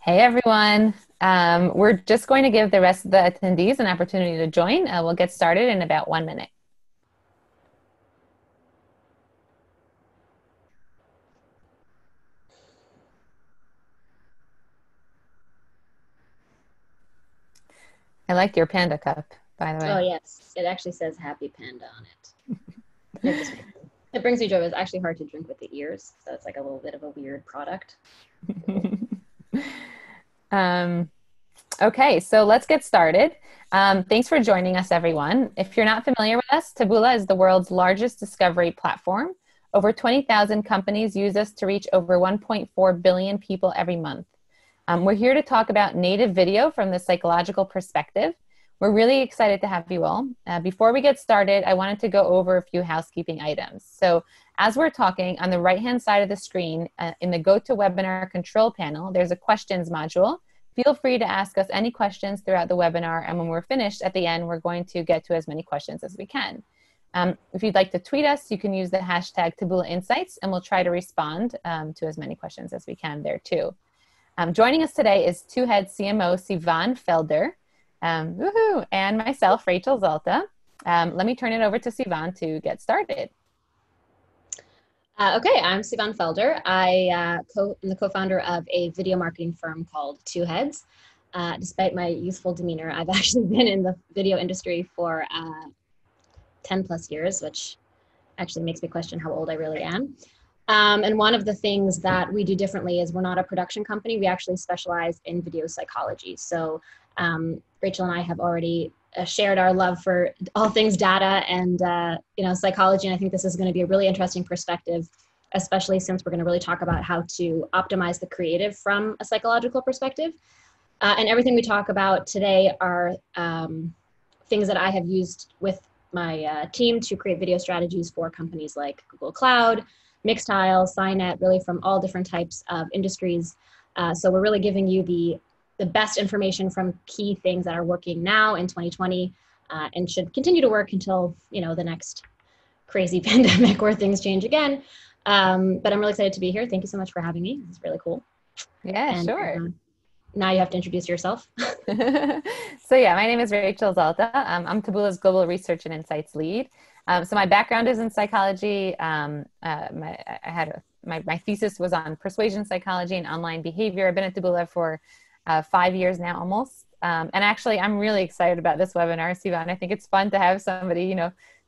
Hey everyone. We're just going to give the rest of the attendees an opportunity to join. We'll get started in about 1 minute. I like your panda cup, by the Oh way. yes, it actually says Happy Panda on it. It brings me joy. It's actually hard to drink with the ears, so it's like a little bit of a weird product. Cool. Um, okay, so let's get started. Thanks for joining us, everyone. If you're not familiar with us, Taboola is the world's largest discovery platform. Over 20,000 companies use us to reach over 1.4 billion people every month. We're here to talk about native video from the psychological perspective. We're really excited to have you all. Before we get started, I wanted to go over a few housekeeping items. So as we're talking, on the right-hand side of the screen, in the GoToWebinar control panel, there's a questions module. Feel free to ask us any questions throughout the webinar, and when we're finished at the end, we're going to get to as many questions as we can. If you'd like to tweet us, you can use the hashtag Taboola Insights, and we'll try to respond to as many questions as we can there too. Joining us today is TwoHeads CMO Sivan Felder, and myself, Rachel Zalta. Let me turn it over to Sivan to get started. Okay, I'm Sivan Felder. I'm the co-founder of a video marketing firm called TwoHeads. Despite my youthful demeanor, I've actually been in the video industry for 10 plus years, which actually makes me question how old I really am. And one of the things that we do differently is we're not a production company. We actually specialize in video psychology. So Rachel and I have already shared our love for all things data and psychology. And I think this is going to be a really interesting perspective, especially since we're going to really talk about how to optimize the creative from a psychological perspective. And everything we talk about today are things that I have used with my team to create video strategies for companies like Google Cloud, Mixtile, Signet, really from all different types of industries. So we're really giving you the best information from key things that are working now in 2020 and should continue to work until the next crazy pandemic where things change again. But I'm really excited to be here. Thank you so much for having me. It's really cool. Yeah, And sure. now you have to introduce yourself. So yeah, my name is Rachel Zalta. I'm Taboola's Global Research and Insights lead. So my background is in psychology. My thesis was on persuasion psychology and online behavior. I've been at Taboola for 5 years now almost. And actually, I'm really excited about this webinar, Sivan. I think it's fun to have somebody,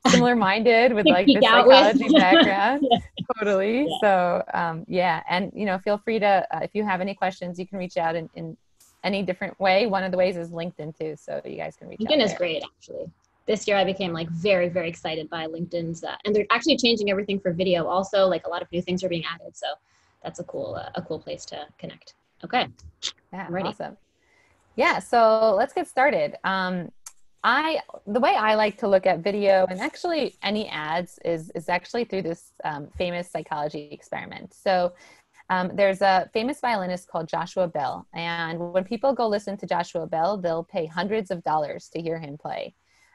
similar-minded with like Geek this out with. psychology background. Yeah. Totally. Yeah. So yeah, and feel free to, if you have any questions, you can reach out in any different way. One of the ways is LinkedIn too, so you guys can reach out LinkedIn is there. great, actually. This year I became like very, very excited by LinkedIn's, and they're actually changing everything for video also, like a lot of new things are being added. So that's a cool place to connect. Okay, Yeah, I'm ready. awesome. Yeah, so let's get started. The way I like to look at video and actually any ads is actually through this famous psychology experiment. So there's a famous violinist called Joshua Bell, and when people go listen to Joshua Bell, they'll pay hundreds of dollars to hear him play.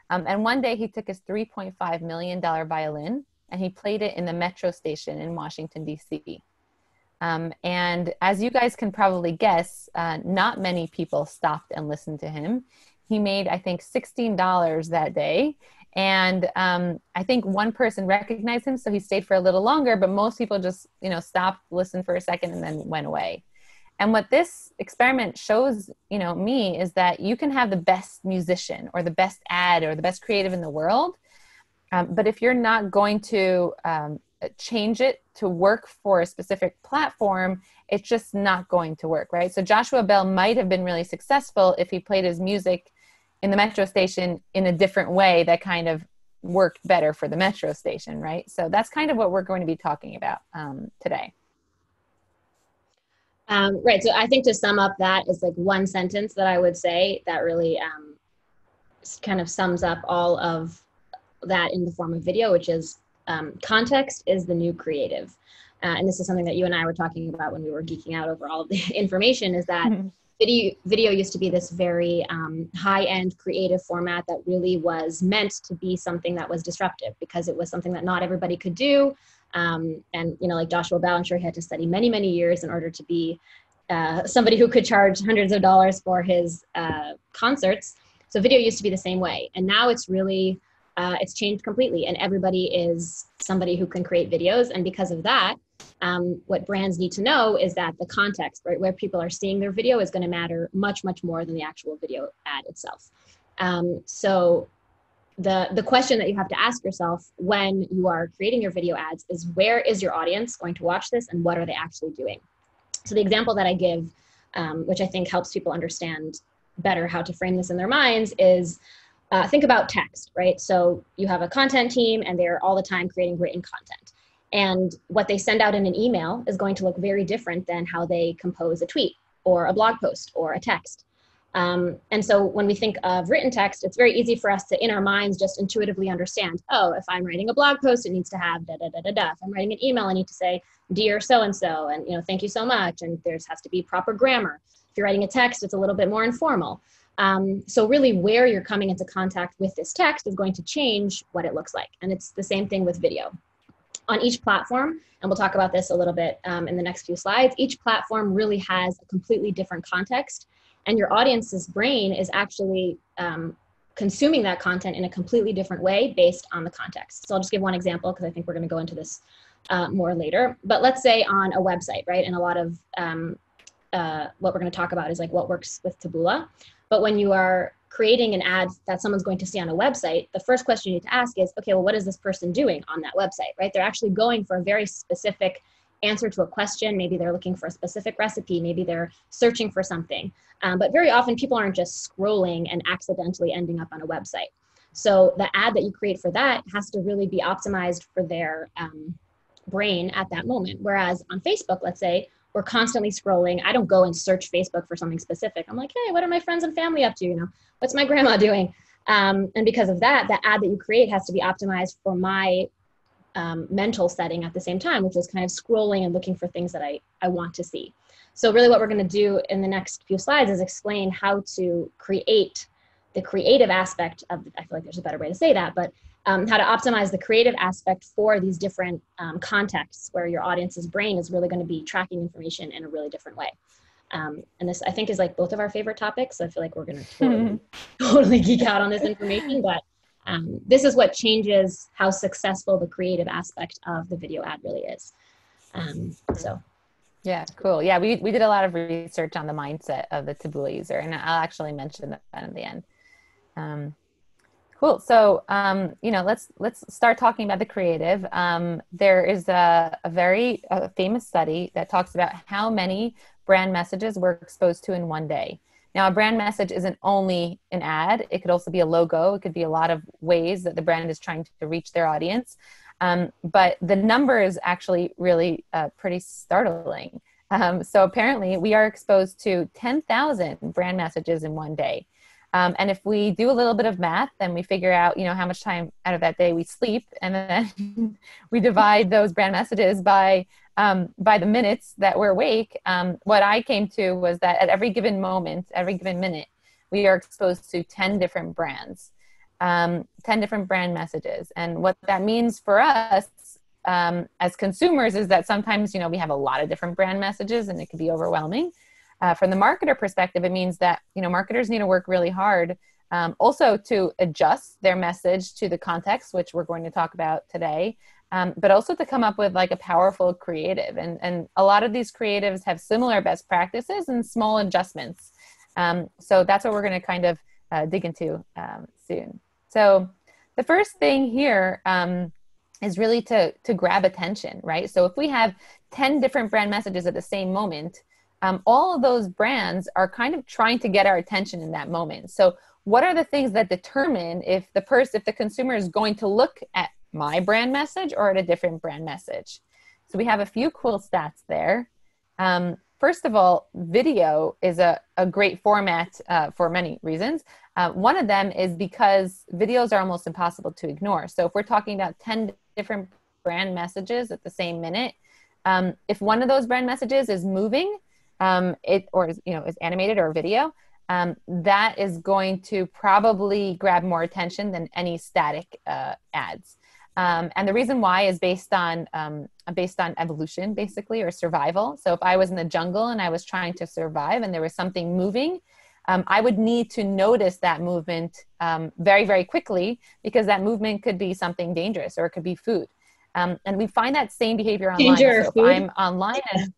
And one day he took his $3.5 million violin and he played it in the metro station in Washington, D.C. And as you guys can probably guess, not many people stopped and listened to him. He made, I think, $16 that day. And I think one person recognized him, so he stayed for a little longer, but most people just, stopped, listened for a second, and then went away. And what this experiment shows, me is that you can have the best musician or the best ad or the best creative in the world. But if you're not going to change it to work for a specific platform, it's just not going to work, right? So Joshua Bell might have been really successful if he played his music in the metro station in a different way that kind of worked better for the metro station, right? So that's kind of what we're going to be talking about today. Right. So I think to sum up that is like one sentence that I would say that really kind of sums up all of that in the form of video, which is context is the new creative. And this is something that you and I were talking about when we were geeking out over all of the information, is that video used to be this very high-end creative format that really was meant to be something that was disruptive because it was something that not everybody could do. And, like Joshua Bell, I'm sure he had to study many, many years in order to be somebody who could charge hundreds of dollars for his concerts. So video used to be the same way. And now it's really, it's changed completely. And everybody is somebody who can create videos. And because of that, what brands need to know is that the context, right, where people are seeing their video is going to matter much, much more than the actual video ad itself. So the question that you have to ask yourself when you are creating your video ads is, where is your audience going to watch this and what are they actually doing? So the example that I give, which I think helps people understand better how to frame this in their minds, is think about text, right? So you have a content team and they're all the time creating written content. And what they send out in an email is going to look very different than how they compose a tweet or a blog post or a text. And so when we think of written text, it's very easy for us to, in our minds, just intuitively understand, oh, if I'm writing a blog post, it needs to have da, da, da, da, da. If I'm writing an email, I need to say, dear so-and-so, and, you know, thank you so much. And there has to be proper grammar. If you're writing a text, it's a little bit more informal. So really where you're coming into contact with this text is going to change what it looks like. And it's the same thing with video. On each platform, and we'll talk about this a little bit in the next few slides, each platform really has a completely different context. And your audience's brain is actually consuming that content in a completely different way based on the context. So I'll just give one example because I think we're going to go into this more later. But let's say on a website, right? And a lot of what we're going to talk about is like what works with Taboola. But when you are creating an ad that someone's going to see on a website, the first question you need to ask is, okay, well, what is this person doing on that website, right? They're actually going for a very specific answer to a question. Maybe they're looking for a specific recipe. Maybe they're searching for something. But very often people aren't just scrolling and accidentally ending up on a website. So the ad that you create for that has to really be optimized for their brain at that moment. Whereas on Facebook, let's say, we're constantly scrolling. I don't go and search Facebook for something specific. I'm like, hey, what are my friends and family up to? You know, what's my grandma doing? And because of that, the ad that you create has to be optimized for my mental setting at the same time, which is kind of scrolling and looking for things that I want to see. So really what we're going to do in the next few slides is explain how to create the creative aspect of, I feel like there's a better way to say that, but how to optimize the creative aspect for these different contexts where your audience's brain is really going to be tracking information in a really different way. And this, I think, is like both of our favorite topics. So I feel like we're going to totally geek out on this information, but this is what changes how successful the creative aspect of the video ad really is. So. Yeah, cool. Yeah, we did a lot of research on the mindset of the Taboola user, and I'll actually mention that in the end. Cool. So, let's start talking about the creative. There is a very famous study that talks about how many brand messages we're exposed to in one day. Now, a brand message isn't only an ad. It could also be a logo. It could be a lot of ways that the brand is trying to reach their audience. But the number is actually really pretty startling. So apparently we are exposed to 10,000 brand messages in one day. And if we do a little bit of math, then we figure out, how much time out of that day we sleep. And then we divide those brand messages by the minutes that we're awake. What I came to was that at every given moment, every given minute, we are exposed to 10 different brands. 10 different brand messages. And what that means for us as consumers is that sometimes, we have a lot of different brand messages and it can be overwhelming. From the marketer perspective, it means that, marketers need to work really hard also to adjust their message to the context, which we're going to talk about today, but also to come up with like a powerful creative. And a lot of these creatives have similar best practices and small adjustments. So that's what we're going to kind of dig into soon. So the first thing here is really to grab attention, right? So if we have 10 different brand messages at the same moment, all of those brands are kind of trying to get our attention in that moment. So what are the things that determine if the consumer is going to look at my brand message or at a different brand message? So we have a few cool stats there. First of all, video is a great format for many reasons. One of them is because videos are almost impossible to ignore. So if we're talking about 10 different brand messages at the same minute, if one of those brand messages is moving, is animated or video, that is going to probably grab more attention than any static ads. And the reason why is based on evolution, basically, or survival. So if I was in the jungle and I was trying to survive and there was something moving, I would need to notice that movement very, very quickly, because that movement could be something dangerous, or it could be food. And we find that same behavior online. Danger So if food. I'm online and,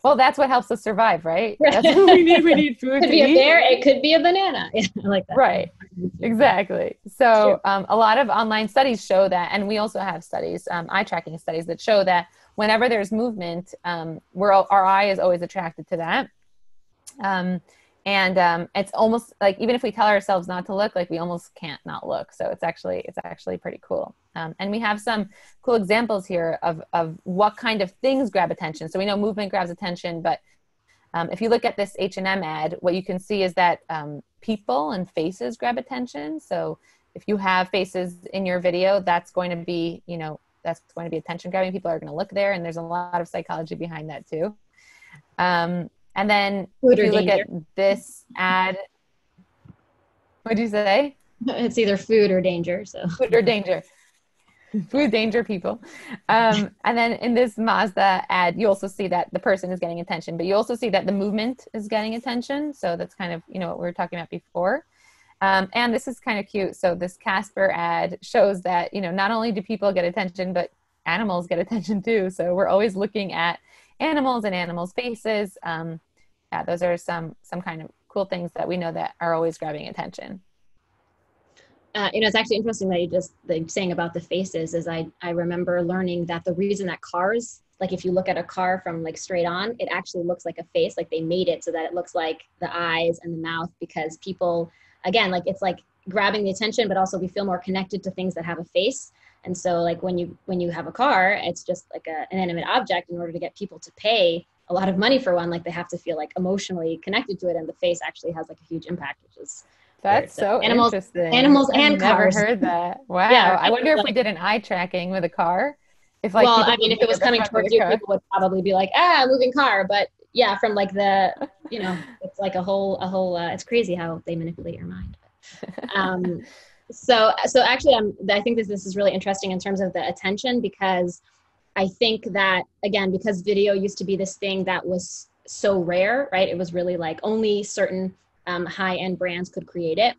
well, that's what helps us survive, right? That's what we need. We need food Could to be eat. a bear. It could be a banana. Yeah, I like that. Right. Exactly. So a lot of online studies show that, and we also have studies, eye tracking studies, that show that whenever there's movement, our eye is always attracted to that. It's almost like, even if we tell ourselves not to look, like we almost can't not look. So it's actually pretty cool. And we have some cool examples here of what kind of things grab attention. So we know movement grabs attention, but if you look at this H&M ad, what you can see is that people and faces grab attention. So if you have faces in your video, that's going to be, attention grabbing. People are going to look there, and there's a lot of psychology behind that too. And then if you look at this ad, what did you say? It's either food or danger. So food or danger. Food danger, people. And then in this Mazda ad, you also see that the person is getting attention, but you also see that the movement is getting attention. So that's kind of, what we were talking about before. And this is kind of cute. So this Casper ad shows that, not only do people get attention, but animals get attention too. So we're always looking at animals and animals' faces. Those are some kind of cool things that we know that are always grabbing attention. It's actually interesting that you just saying about the faces is I remember learning that the reason that cars, like if you look at a car from like straight on, it actually looks like a face, like they made it so that it looks like the eyes and the mouth, because people, again, like it's like grabbing the attention, but also we feel more connected to things that have a face. And so like when you have a car, it's just like an inanimate object. In order to get people to pay a lot of money for one, like they have to feel like emotionally connected to it, and the face actually has like a huge impact, which is that's so interesting. Animals and cars. Never heard that. Wow. Yeah, I wonder if we did an eye tracking with a car. If if it was coming towards you, people would probably be like, moving car. But yeah, from like the, it's like a whole, it's crazy how they manipulate your mind. So actually, I think this is really interesting in terms of the attention, because I think that, again, because video used to be this thing that was so rare, right? It was really like only certain high-end brands could create it.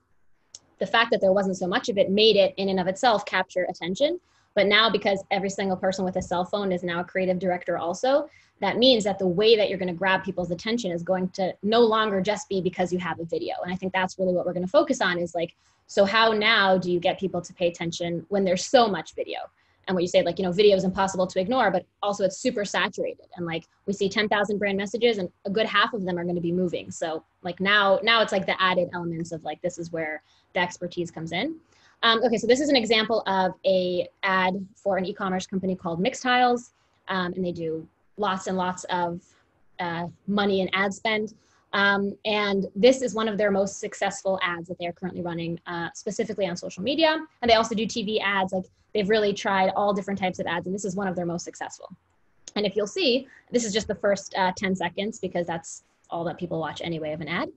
The fact that there wasn't so much of it made it in and of itself capture attention. But now, because every single person with a cell phone is now a creative director also, that means that the way that you're going to grab people's attention is going to no longer just be because you have a video. And I think that's really what we're going to focus on, is like, so how now do you get people to pay attention when there's so much video? And what you say, like, video is impossible to ignore, but also it's super saturated. And like we see 10,000 brand messages and a good half of them are going to be moving. So like now it's like the added elements of like, this is where the expertise comes in. Okay, so this is an example of a ad for an e-commerce company called Mix Tiles. And they do lots and lots of money in ad spend. And this is one of their most successful ads that they are currently running, specifically on social media. And they also do TV ads. Like they've really tried all different types of ads, and this is one of their most successful. And if you'll see, this is just the first 10 seconds, because that's all that people watch anyway of an ad.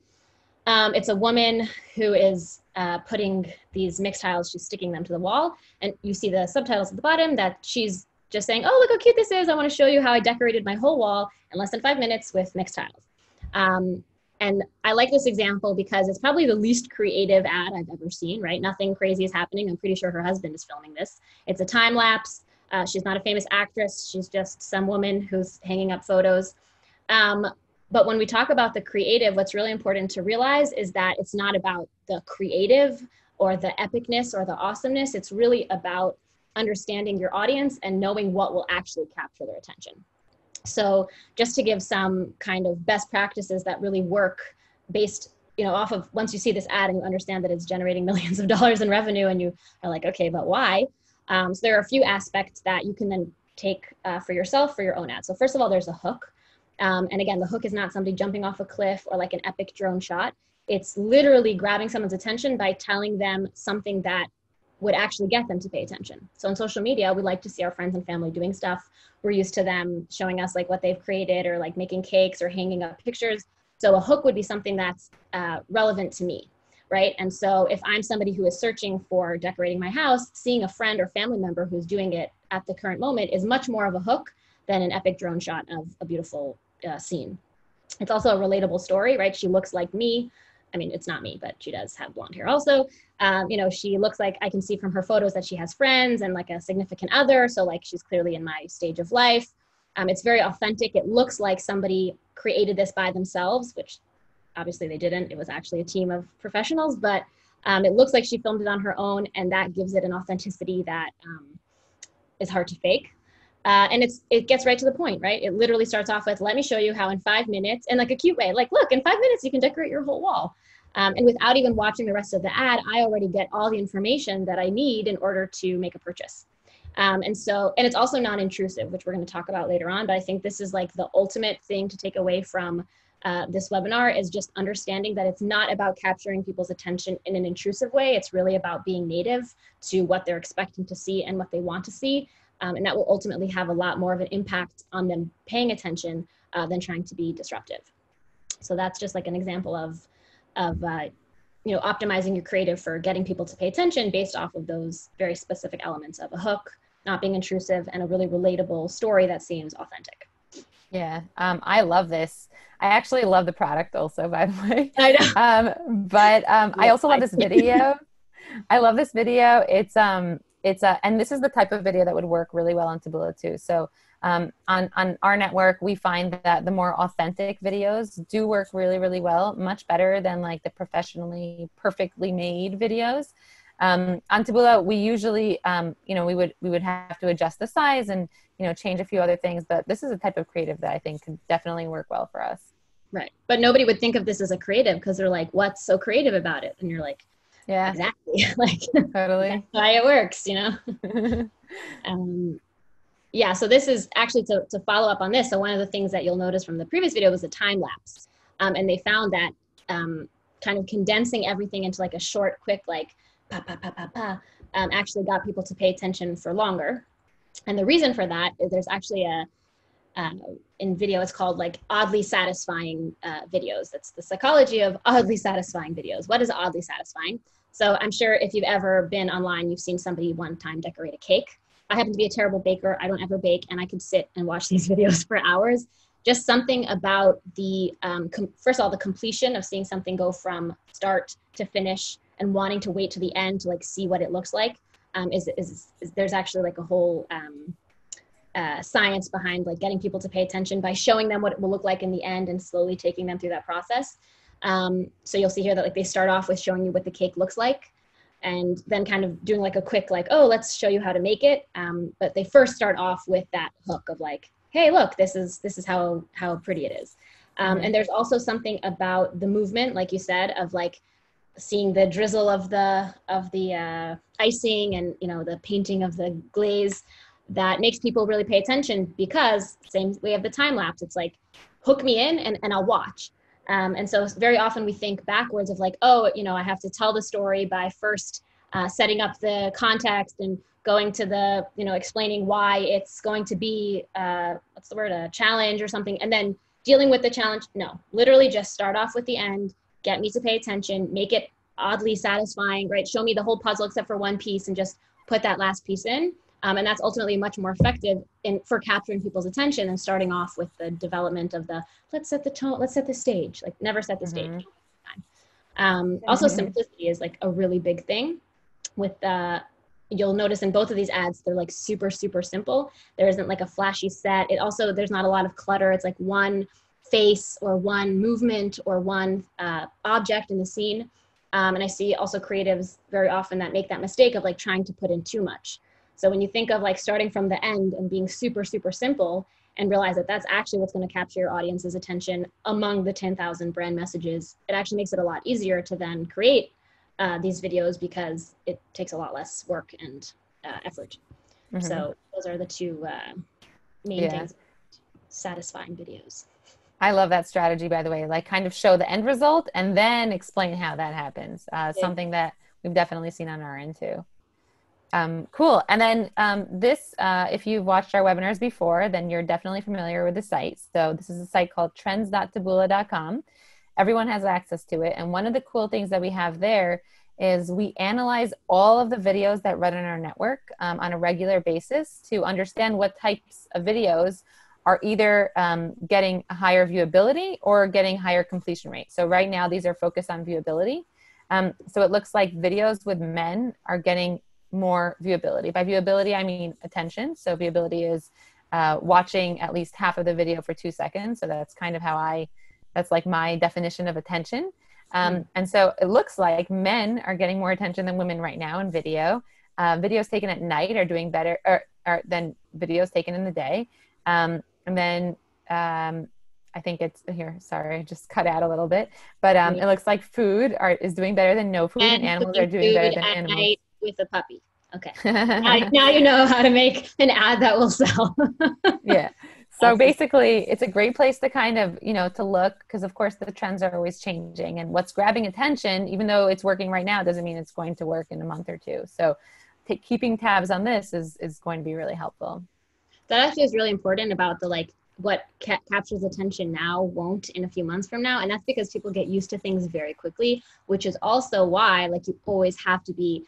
It's a woman who is putting these mixed tiles, she's sticking them to the wall, and you see the subtitles at the bottom that she's just saying, oh, look how cute this is. I want to show you how I decorated my whole wall in less than 5 minutes with mixed tiles. And I like this example because it's probably the least creative ad I've ever seen, right? Nothing crazy is happening. I'm pretty sure her husband is filming this. It's a time lapse. She's not a famous actress. She's just some woman who's hanging up photos. But when we talk about the creative, what's really important to realize is that it's not about the creative or the epicness or the awesomeness. It's really about understanding your audience and knowing what will actually capture their attention. So just to give some kind of best practices that really work based, off of, once you see this ad and you understand that it's generating millions of dollars in revenue and you are like, okay, but why? So there are a few aspects that you can then take for yourself for your own ad. So first of all, there's a hook. And again, the hook is not somebody jumping off a cliff or like an epic drone shot. It's literally grabbing someone's attention by telling them something that would actually get them to pay attention. So on social media, we like to see our friends and family doing stuff. We're used to them showing us like what they've created or like making cakes or hanging up pictures. So a hook would be something that's relevant to me, right? And so if I'm somebody who is searching for decorating my house, seeing a friend or family member who's doing it at the current moment is much more of a hook than an epic drone shot of a beautiful scene. It's also a relatable story, right? She looks like me. I mean, it's not me, but she does have blonde hair also. She looks like, I can see from her photos that she has friends and like a significant other. So like she's clearly in my stage of life. It's very authentic. It looks like somebody created this by themselves, which obviously they didn't. It was actually a team of professionals, but it looks like she filmed it on her own, and that gives it an authenticity that is hard to fake. And it gets right to the point, right? It literally starts off with, let me show you how in 5 minutes, in like a cute way, like, look, in 5 minutes, you can decorate your whole wall. And without even watching the rest of the ad, I already get all the information that I need in order to make a purchase. And it's also non-intrusive, which we're going to talk about later on. But I think this is like the ultimate thing to take away from this webinar, is just understanding that it's not about capturing people's attention in an intrusive way. It's really about being native to what they're expecting to see and what they want to see. And that will ultimately have a lot more of an impact on them paying attention than trying to be disruptive. So that's just like an example of optimizing your creative for getting people to pay attention based off of those very specific elements of a hook, not being intrusive, and a really relatable story that seems authentic. Yeah, I love this. I actually love the product also, by the way. I know. I also love this video. I love this video. And this is the type of video that would work really well on Taboola too. So on our network, we find that the more authentic videos do work really, really well, much better than like the professionally, perfectly made videos. On Taboola, we usually, we would have to adjust the size and, change a few other things, but this is a type of creative that I think could definitely work well for us. Right. But nobody would think of this as a creative because they're like, what's so creative about it? And you're like, yeah, exactly. Like, totally. That's why it works, Yeah, so this is actually to follow up on this. So one of the things that you'll notice from the previous video was the time lapse. And they found that kind of condensing everything into like a short, quick, like pa, pa, pa, pa, pa, actually got people to pay attention for longer. And the reason for that is there's actually in video, it's called like oddly satisfying videos. That's the psychology of oddly satisfying videos. What is oddly satisfying? So I'm sure if you've ever been online, you've seen somebody one time decorate a cake. I happen to be a terrible baker. I don't ever bake, and I could sit and watch these videos for hours. Just something about the, first of all, the completion of seeing something go from start to finish and wanting to wait to the end to like see what it looks like there's actually like a whole science behind like getting people to pay attention by showing them what it will look like in the end and slowly taking them through that process. So you'll see here that like they start off with showing you what the cake looks like, and then kind of doing like a quick like, oh, let's show you how to make it. But they first start off with that hook of like, hey, look, this is how pretty it is. And there's also something about the movement, like you said, of like seeing the drizzle of the icing and the painting of the glaze that makes people really pay attention, because same we have the time lapse. It's like hook me in and I'll watch. And so very often we think backwards of like, oh, I have to tell the story by first setting up the context and going to the, explaining why it's going to be, what's the word, a challenge or something, and then dealing with the challenge. No, literally just start off with the end, get me to pay attention, make it oddly satisfying, right? Show me the whole puzzle except for one piece and just put that last piece in. And that's ultimately much more effective for capturing people's attention than starting off with the development of the, let's set the tone, let's set the stage, like never set the stage. Also simplicity is like a really big thing with you'll notice in both of these ads, they're like super, super simple. There isn't like a flashy set. There's not a lot of clutter. It's like one face or one movement or one object in the scene. And I see also creatives very often that make that mistake of like trying to put in too much. So when you think of like starting from the end and being super, super simple and realize that that's actually what's going to capture your audience's attention among the 10,000 brand messages, it actually makes it a lot easier to then create these videos because it takes a lot less work and effort. So those are the two main things. Satisfying videos. I love that strategy, by the way, like kind of show the end result and then explain how that happens. Something that we've definitely seen on our end too. Cool. And then if you've watched our webinars before, then you're definitely familiar with the site. So this is a site called trends.taboola.com. everyone has access to it. And one of the cool things that we have there is we analyze all of the videos that run in our network on a regular basis to understand what types of videos are either getting a higher viewability or getting higher completion rate. So right now, these are focused on viewability. So it looks like videos with men are getting more viewability. By viewability, I mean attention. So viewability is watching at least half of the video for 2 seconds. So that's kind of that's like my definition of attention. And so it looks like men are getting more attention than women right now in video. Videos taken at night are doing better than videos taken in the day. And then I think it's here. Sorry, I just cut out a little bit. But it looks like food is doing better than no food, and animals are doing better than animals. Night with a puppy. Okay. Now you know how to make an ad that will sell. Yeah. So basically, it's a great place to kind of, to look, because of course the trends are always changing, and what's grabbing attention, even though it's working right now, doesn't mean it's going to work in a month or two. So keeping tabs on this is going to be really helpful. That actually is really important about the what captures attention now won't in a few months from now. And that's because people get used to things very quickly, which is also why you always have to be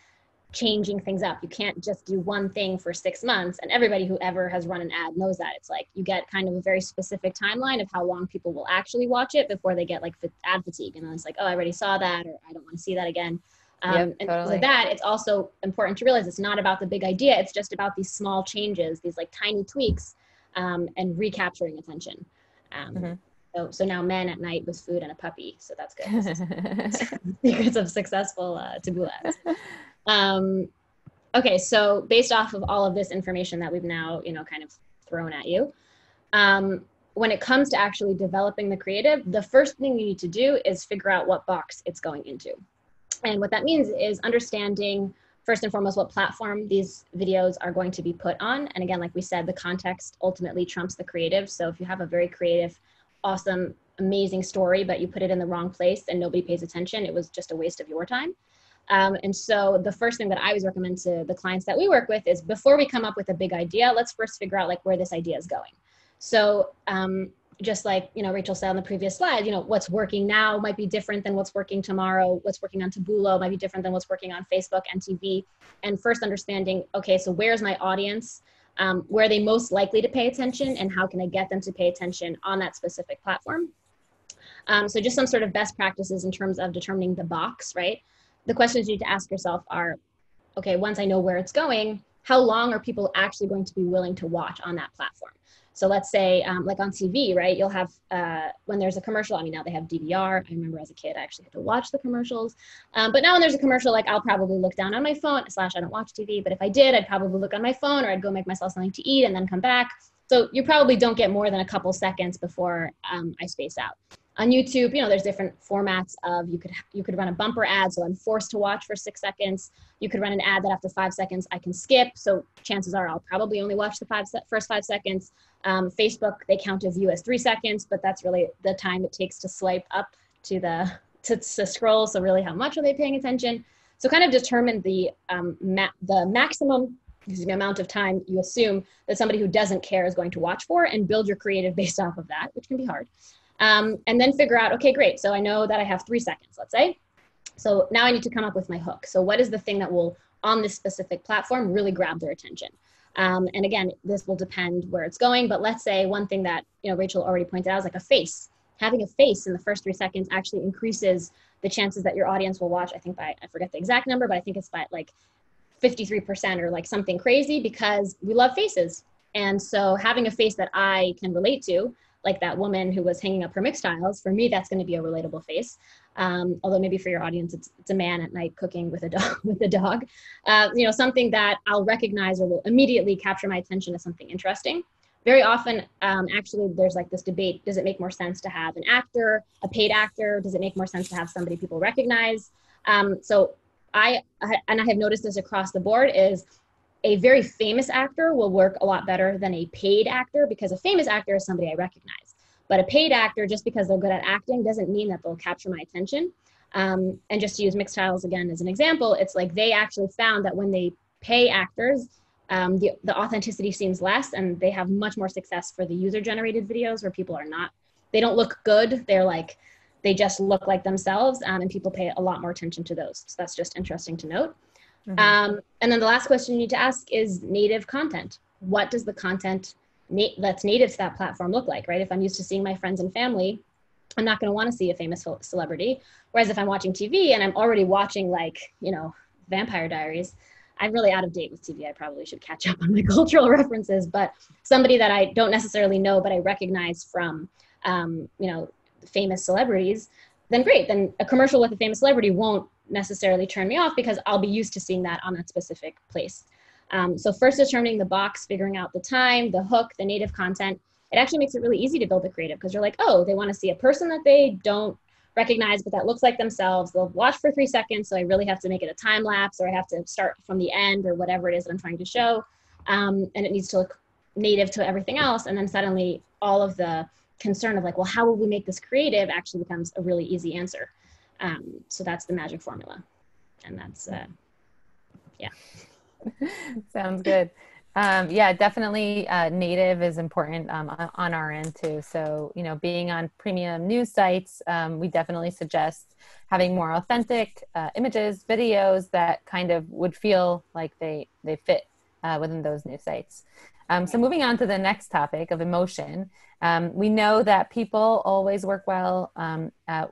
changing things up. You can't just do one thing for 6 months. And everybody who ever has run an ad knows that. It's you get kind of a very specific timeline of how long people will actually watch it before they get ad fatigue. And then it's oh, I already saw that, or I don't want to see that again. And because of that, it's also important to realize it's not about the big idea. It's just about these small changes, these tiny tweaks, and recapturing attention. So now men at night with food and a puppy. So that's good. Secrets of successful Taboola ads. Okay, so based off of all of this information that we've now, kind of thrown at you, when it comes to actually developing the creative, the first thing you need to do is figure out what box it's going into. And what that means is understanding, first and foremost, what platform these videos are going to be put on. And again, like we said, the context ultimately trumps the creative. So if you have a very creative, awesome, amazing story, but you put it in the wrong place and nobody pays attention, it was just a waste of your time. And so the first thing that I always recommend to the clients that we work with is, before we come up with a big idea, let's first figure out where this idea is going. So just like, Rachel said on the previous slide, what's working now might be different than what's working tomorrow. What's working on Taboola might be different than what's working on Facebook and TV. And first understanding, okay, so where's my audience? Where are they most likely to pay attention, and how can I get them to pay attention on that specific platform? So just some sort of best practices in terms of determining the box, right? The questions you need to ask yourself are, okay, once I know where it's going, how long are people actually going to be willing to watch on that platform? So let's say, like on TV, right? You'll have, when there's a commercial, now they have DVR. I remember as a kid, I actually had to watch the commercials. But now when there's a commercial, I'll probably look down on my phone, / I don't watch TV, but if I did, I'd probably look on my phone, or I'd go make myself something to eat and then come back. So you probably don't get more than a couple seconds before I space out. On YouTube, there's different formats of, you could run a bumper ad, so I'm forced to watch for 6 seconds. You could run an ad that after 5 seconds I can skip, so chances are I'll probably only watch the first 5 seconds. Facebook, they count a view as 3 seconds, but that's really the time it takes to swipe up to scroll. So really, how much are they paying attention? So kind of determine the maximum amount of time you assume that somebody who doesn't care is going to watch for, and build your creative based off of that, which can be hard. And then figure out, okay, great. So I know that I have 3 seconds, let's say. So now I need to come up with my hook. So what is the thing that will, on this specific platform, really grab their attention? And again, this will depend where it's going, but let's say one thing that, Rachel already pointed out is a face. Having a face in the first 3 seconds actually increases the chances that your audience will watch, I think I forget the exact number, but I think it's by 53% or something crazy, because we love faces. And so having a face that I can relate to, like that woman who was hanging up her mix tiles, for me, that's going to be a relatable face. Although maybe for your audience, it's a man at night cooking with a dog. Something that I'll recognize or will immediately capture my attention as something interesting. Very often, actually, there's this debate: does it make more sense to have an actor, a paid actor? Does it make more sense to have somebody people recognize? So I have noticed this across the board, is a very famous actor will work a lot better than a paid actor, because a famous actor is somebody I recognize. But a paid actor, just because they're good at acting, doesn't mean that they'll capture my attention. And just to use mixed tiles again as an example, it's they actually found that when they pay actors, the authenticity seems less, and they have much more success for the user-generated videos where people are not, they don't look good. They're they just look like themselves, and people pay a lot more attention to those. So that's just interesting to note. And then the last question you need to ask is native content. What does the content that's native to that platform look like, right? If I'm used to seeing my friends and family, I'm not going to want to see a famous celebrity. Whereas if I'm watching TV and I'm already watching, like, you know, Vampire Diaries, I'm really out of date with TV. I probably should catch up on my cultural references, but somebody that I don't necessarily know, but I recognize from, you know, famous celebrities, then great. Then a commercial with a famous celebrity won't necessarily turn me off because I'll be used to seeing that on that specific place. So first determining the box, figuring out the time, the hook, the native content, it actually makes it really easy to build the creative because you're like, oh, they want to see a person that they don't recognize, but that looks like themselves. They'll watch for 3 seconds. So I really have to make it a time lapse, or I have to start from the end, or whatever it is that I'm trying to show. And it needs to look native to everything else. And then suddenly all of the concern of like, well, how will we make this creative actually becomes a really easy answer. So that's the magic formula. And that's, yeah. Sounds good. Yeah, definitely native is important on our end too. So, you know, being on premium news sites, we definitely suggest having more authentic images, videos that kind of would feel like they fit within those news sites. So moving on to the next topic of emotion, we know that people always work well.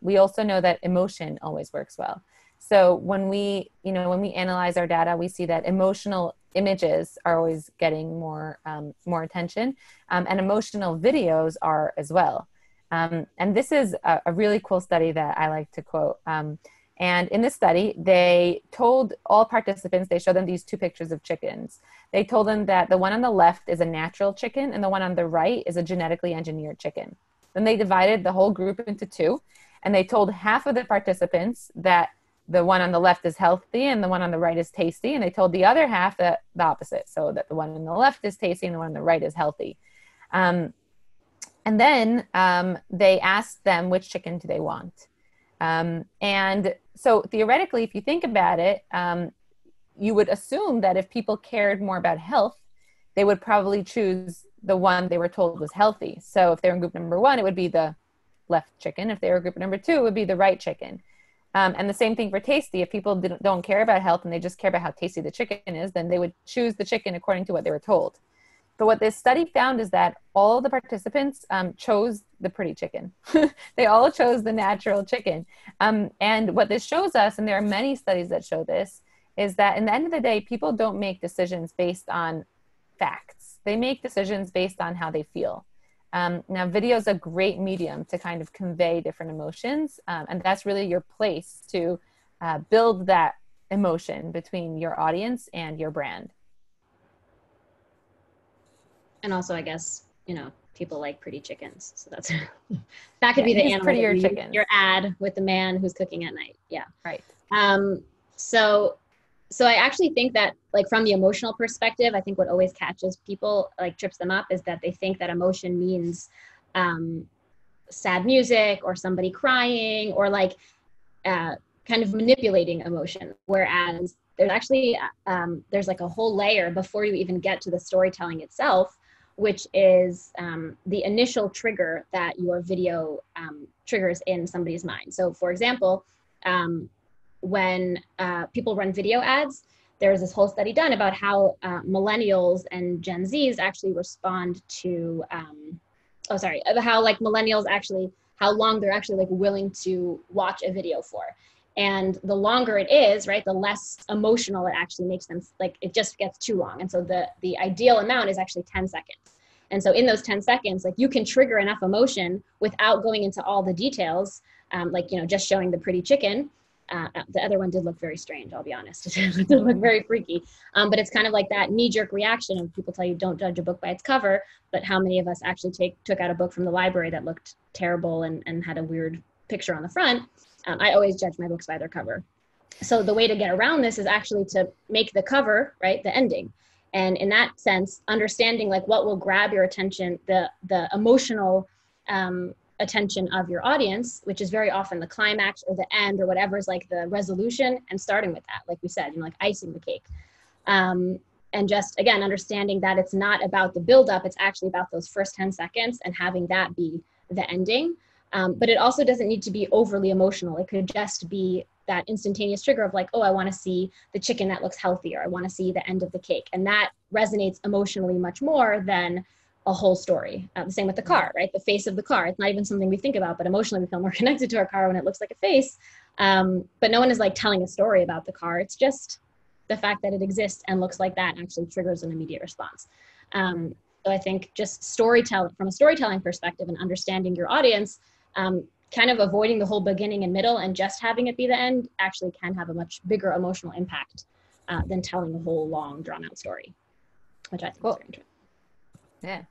We also know that emotion always works well. So when we analyze our data, we see that emotional images are always getting more attention, and emotional videos are as well. And this is a really cool study that I like to quote. And in this study, they told all participants, they showed them these 2 pictures of chickens. They told them that the one on the left is a natural chicken and the one on the right is a genetically engineered chicken. Then they divided the whole group into 2, and they told half of the participants that the one on the left is healthy and the one on the right is tasty. And they told the other half that the opposite. So that the one on the left is tasty and the one on the right is healthy. And then they asked them which chicken do they want. And so theoretically, if you think about it, you would assume that if people cared more about health, they would probably choose the one they were told was healthy. So if they're in group number 1, it would be the left chicken. If they were group number 2, it would be the right chicken. And the same thing for tasty. If people don't care about health and they just care about how tasty the chicken is, then they would choose the chicken according to what they were told. But what this study found is that all the participants chose the pretty chicken. They all chose the natural chicken. And what this shows us, and there are many studies that show this, is that in the end of the day, people don't make decisions based on facts. They make decisions based on how they feel. Now, video is a great medium to kind of convey different emotions, and that's really your place to build that emotion between your audience and your brand. And also, I guess, you know, people like pretty chickens, so that's that could be the animal prettier chickens. Your ad with the man who's cooking at night. Yeah, right. So I actually think that, like, from the emotional perspective, I think what always catches people, like trips them up, is that they think that emotion means sad music or somebody crying or like kind of manipulating emotion. Whereas there's actually, there's like a whole layer before you even get to the storytelling itself, which is the initial trigger that your video triggers in somebody's mind. So for example, when people run video ads, there's this whole study done about how millennials and Gen Zs actually respond to, how like millennials actually, how long they're actually like willing to watch a video for. And the longer it is, right, the less emotional it actually makes them, like it just gets too long. And so the ideal amount is actually 10 seconds. And so in those 10 seconds, like you can trigger enough emotion without going into all the details, like, you know, just showing the pretty chicken. The other one did look very strange, I'll be honest. It did look very freaky. But it's kind of like that knee-jerk reaction of people tell you don't judge a book by its cover, but how many of us actually took out a book from the library that looked terrible and had a weird picture on the front. I always judge my books by their cover. So the way to get around this is actually to make the cover, right, the ending. And in that sense, understanding like what will grab your attention, the emotional attention of your audience, which is very often the climax or the end or whatever is like the resolution, and starting with that, like we said, you know, like icing the cake. And just, again, understanding that it's not about the buildup, it's actually about those first 10 seconds and having that be the ending. But it also doesn't need to be overly emotional. It could just be that instantaneous trigger of like, oh, I want to see the chicken that looks healthy, or I want to see the end of the cake. And that resonates emotionally much more than a whole story. The same with the car, right? The face of the car. It's not even something we think about, but emotionally we feel more connected to our car when it looks like a face. But no one is like telling a story about the car. It's just the fact that it exists and looks like that actually triggers an immediate response. So I think just storytelling, from a storytelling perspective and understanding your audience, kind of avoiding the whole beginning and middle and just having it be the end actually can have a much bigger emotional impact than telling a whole long drawn out story, which I think is very interesting. Yeah.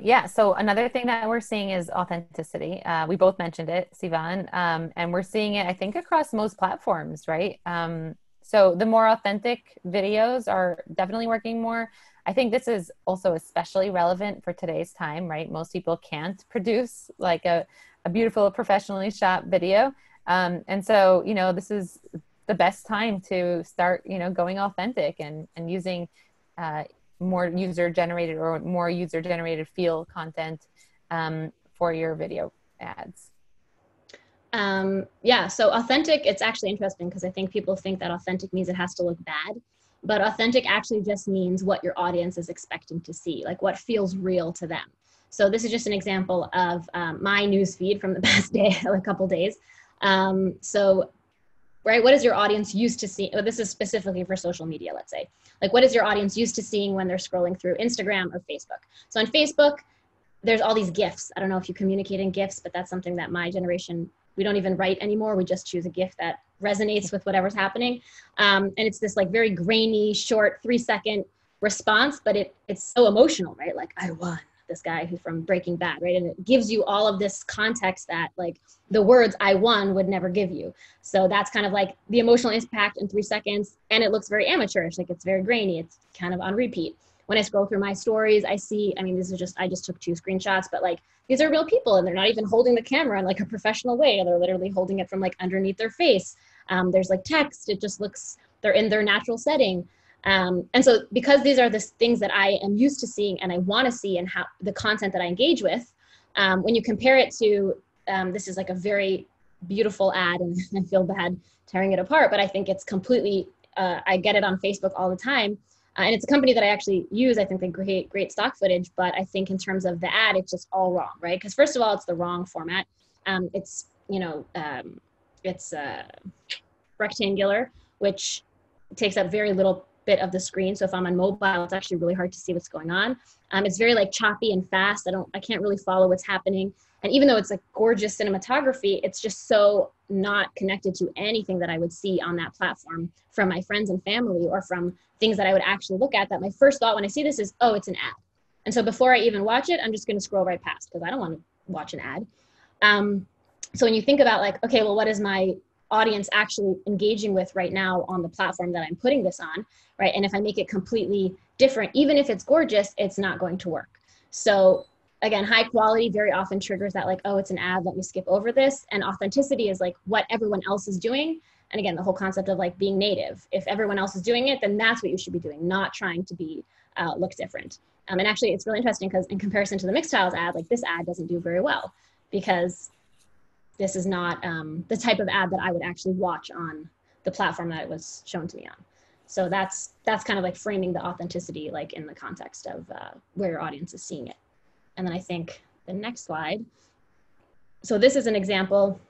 Yeah. So another thing that we're seeing is authenticity. We both mentioned it, Sivan, and we're seeing it, I think, across most platforms, right? So the more authentic videos are definitely working more. I think this is also especially relevant for today's time, right? Most people can't produce like a beautiful professionally shot video. And so, you know, this is the best time to start, you know, going authentic and using more user-generated feel content for your video ads. Yeah, so authentic, it's actually interesting because I think people think that authentic means it has to look bad, but authentic actually just means what your audience is expecting to see, like what feels real to them. So this is just an example of my news feed from the past day, a couple days. So, right, what is your audience used to seeing? Well, this is specifically for social media, let's say. Like, what is your audience used to seeing when they're scrolling through Instagram or Facebook? So on Facebook, there's all these GIFs. I don't know if you communicate in GIFs, but that's something that my generation, we don't even write anymore. We just choose a GIF that resonates with whatever's happening. And it's this like very grainy, short 3-second response, but it's so emotional, right? Like, I won, this guy who's from Breaking Bad, right? And it gives you all of this context that like the words I won would never give you. So that's kind of like the emotional impact in 3 seconds. And it looks very amateurish, like it's very grainy. It's kind of on repeat. When I scroll through my stories, I see, I mean, this is just, I just took 2 screenshots, but like, these are real people and they're not even holding the camera in like a professional way. They're literally holding it from like underneath their face. There's like text, it just looks, they're in their natural setting. And so because these are the things that I am used to seeing and I want to see and how the content that I engage with, when you compare it to, this is like a very beautiful ad and I feel bad tearing it apart, but I think it's completely, I get it on Facebook all the time. And it's a company that I actually use. I think they create great stock footage, but I think in terms of the ad, it's just all wrong, right? Because first of all, it's the wrong format. It's, you know, it's rectangular, which takes up very little bit of the screen. So if I'm on mobile, it's actually really hard to see what's going on. It's very like choppy and fast. I can't really follow what's happening. And even though it's like gorgeous cinematography, it's just so not connected to anything that I would see on that platform from my friends and family or from things that I would actually look at, that my first thought when I see this is, oh, it's an ad. And so before I even watch it, I'm just going to scroll right past because I don't want to watch an ad. So when you think about like, okay, well, what is my audience actually engaging with right now on the platform that I'm putting this on, right? And if I make it completely different, even if it's gorgeous, it's not going to work. So again, high quality very often triggers that like, oh, it's an ad, let me skip over this. And authenticity is like what everyone else is doing. And again, the whole concept of like being native. If everyone else is doing it, then that's what you should be doing, not trying to be look different. And actually, it's really interesting because in comparison to the Mixed Tiles ad, like this ad doesn't do very well because this is not the type of ad that I would actually watch on the platform that it was shown to me on. So that's kind of like framing the authenticity like in the context of where your audience is seeing it. And then I think the next slide. So this is an example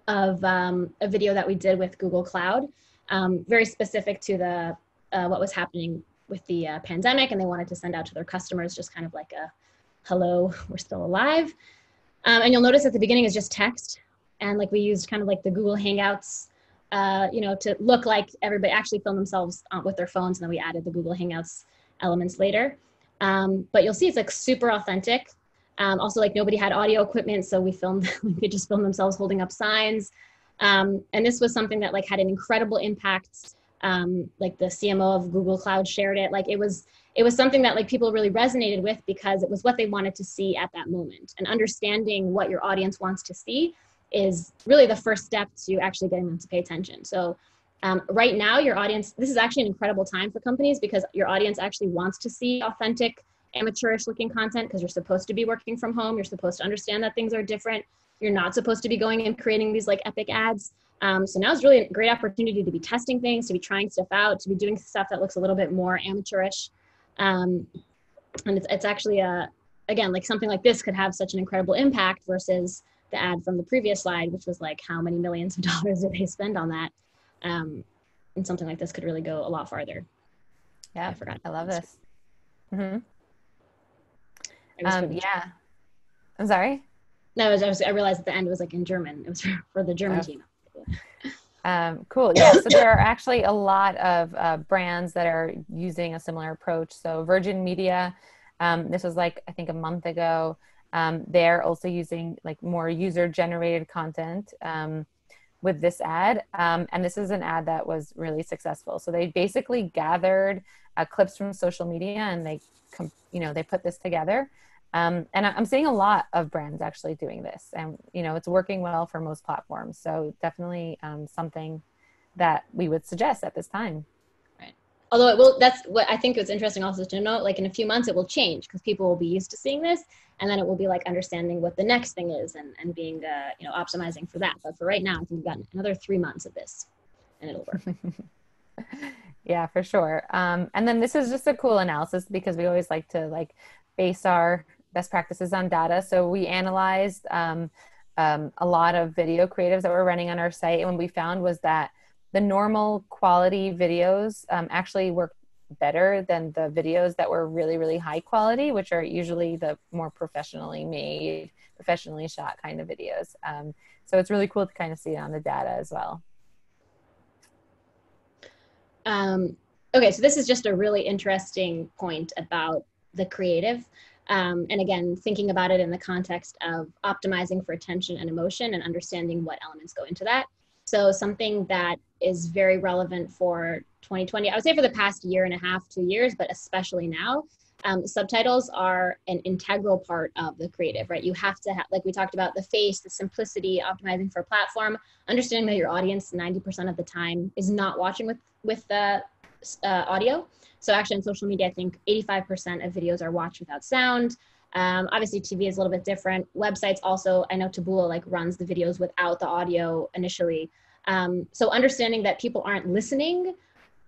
of a video that we did with Google Cloud, very specific to the what was happening with the pandemic, and they wanted to send out to their customers just kind of like a, hello, we're still alive. And you'll notice at the beginning is just text, and like we used kind of like the Google Hangouts, you know, to look like everybody actually filmed themselves with their phones, and then we added the Google Hangouts elements later. But you'll see it's like super authentic. Also, like nobody had audio equipment, so we filmed, we could just film themselves holding up signs. And this was something that like had an incredible impact. Like the CMO of Google Cloud shared it. Like it was something that like people really resonated with because it was what they wanted to see at that moment. And understanding what your audience wants to see is really the first step to actually getting them to pay attention. So right now, your audience, this is actually an incredible time for companies because your audience actually wants to see authentic amateurish looking content because you're supposed to be working from home. You're supposed to understand that things are different. You're not supposed to be going and creating these like epic ads. So now is really a great opportunity to be testing things, to be trying stuff out, to be doing stuff that looks a little bit more amateurish. And it's actually again, like something like this could have such an incredible impact versus the ad from the previous slide, which was like how many millions of dollars did they spend on that? And something like this could really go a lot farther. Yeah, I forgot. I love this. Mm-hmm. Yeah. I'm sorry. No, I realized at the end it was like in German. It was for the German team. Cool. Yeah. So there are actually a lot of brands that are using a similar approach. So Virgin Media, this was like, I think a month ago, they're also using like more user generated content with this ad. And this is an ad that was really successful. So they basically gathered clips from social media and they put this together. And I'm seeing a lot of brands actually doing this, and it's working well for most platforms. So definitely something that we would suggest at this time. Right. Although it will, that's what I think is interesting also to note, like in a few months it will change because people will be used to seeing this, and then it will be like understanding what the next thing is and being, optimizing for that. But for right now, I think we've got another 3 months of this and it'll work. Yeah, for sure. And then this is just a cool analysis because we always like to base our best practices on data. So we analyzed a lot of video creatives that were running on our site. And what we found was that the normal quality videos actually work better than the videos that were really, really high quality, which are usually the more professionally made, professionally shot kind of videos. So it's really cool to kind of see it on the data as well. Okay, so this is just a really interesting point about the creative. And again, thinking about it in the context of optimizing for attention and emotion and understanding what elements go into that. So something that is very relevant for 2020, I would say for the past year and a half, 2 years, but especially now, subtitles are an integral part of the creative, right? You have to have, like we talked about, the face, the simplicity, optimizing for a platform, understanding that your audience 90% of the time is not watching with the audio. So actually on social media, I think 85% of videos are watched without sound. Obviously TV is a little bit different. Websites also, I know Taboola runs the videos without the audio initially. So understanding that people aren't listening